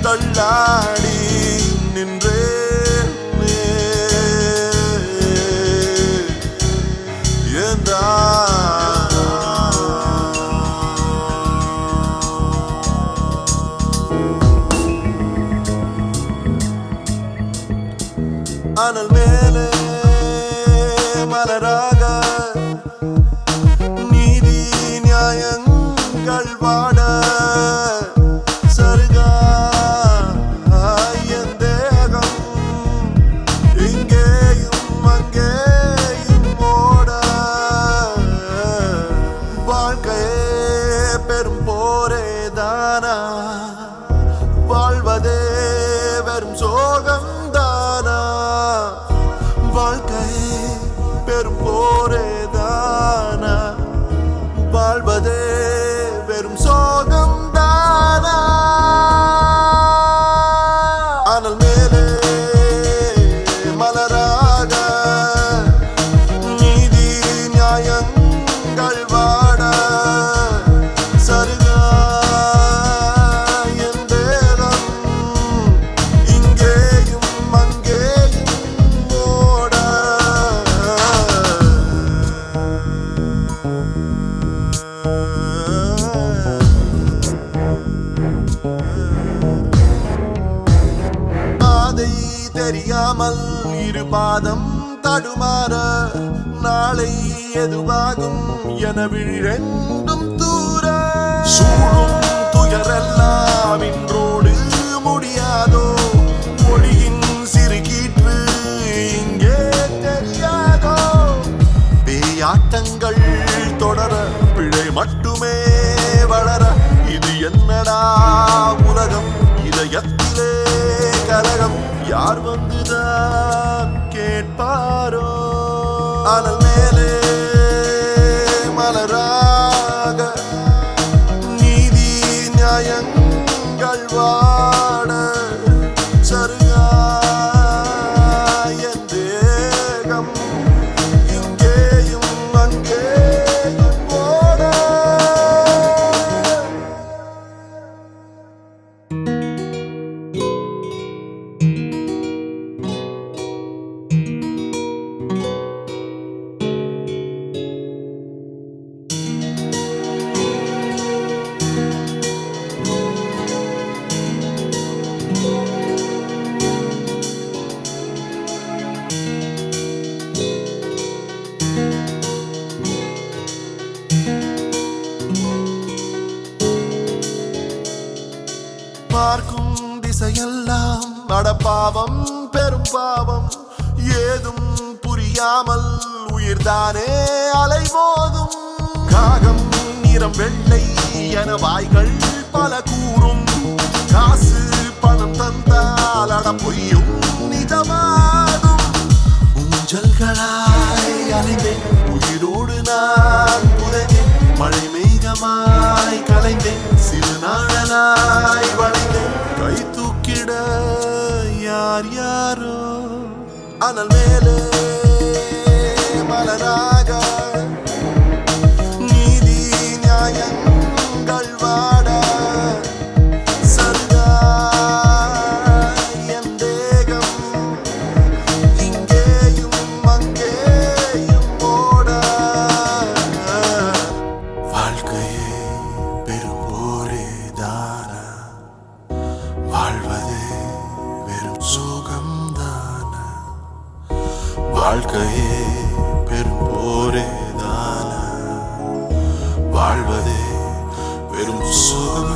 தள்ளாடி நின்றேன் ஏந்தா அனல் மேலே மலராக நீதி நியாயங்கள் வாட சருகா என் தேகம் இங்கேயும் அங்கேயும் ஓட வாழ்க்கையே பெரும் போரே தானா வாழ்வதே வெறும் சோகம் தானா வாழ்க்கையே பெரும் போரே தானா வாழ்வதே வெறும் சோகம் தானா அனல் மேலே மலராக நீதி நியாயங்கள் வாட சருகா என் தேகம் இங்கேயும் அங்கேயும் ஓட பாதை தெரியாமல் இரு பாதம் தடுமாற நாளை எதுவாகும் என விழெண்டும் தூர சூழும் துயரெல்லாம் இன்றோடு முடியாதோ மொழியின் சிறுகீற்று இங்கே தெரியாதோ பேயாட்டங்கள் தொடர பிழை மட்டுமே வளர இது என்னடா உலகம் இதயத்திலே கலகம் யார் வந்துதான் கேட்பாரோ அனல் மேலே மலராக நீதி நியாயங்கள் வாட சருகா என் தேகம் இங்கேயும் அங்கேயும் ஓட பார்க்கும் திசையெல்லாம் அடப்பாவம் பெரும் பாவம் ஏதும் புரியாமல் உயிர்தானே அலைமோதும் காகம் நிறம் வெள்ளை என வாய்கள் பல கூறும் காசு பணம் தந்தால் அட பொய்யும் நிஜமாகும் ஊஞ்சல்களாய் அலைந்தேன் உயிரோடு நான் புதைந்தேன் மழை மேகமாய் கலைந்தேன் சிறு நாளனாய் வளைந்தேன் கை தூக்கிட யார் யாரோ அனல் மேலே மலராக நீதி நியாயங்கள் வாட சருகா என் தேகம் இங்கேயும் அங்கேயும் ஓட வாழ்க்கையே பெரும் போரே தானா வாழ்வதே வெறும் சோகம் தானா வாழ்க்கையே பெரும் போரே தானா வாழ்வதே வெறும் சோகம்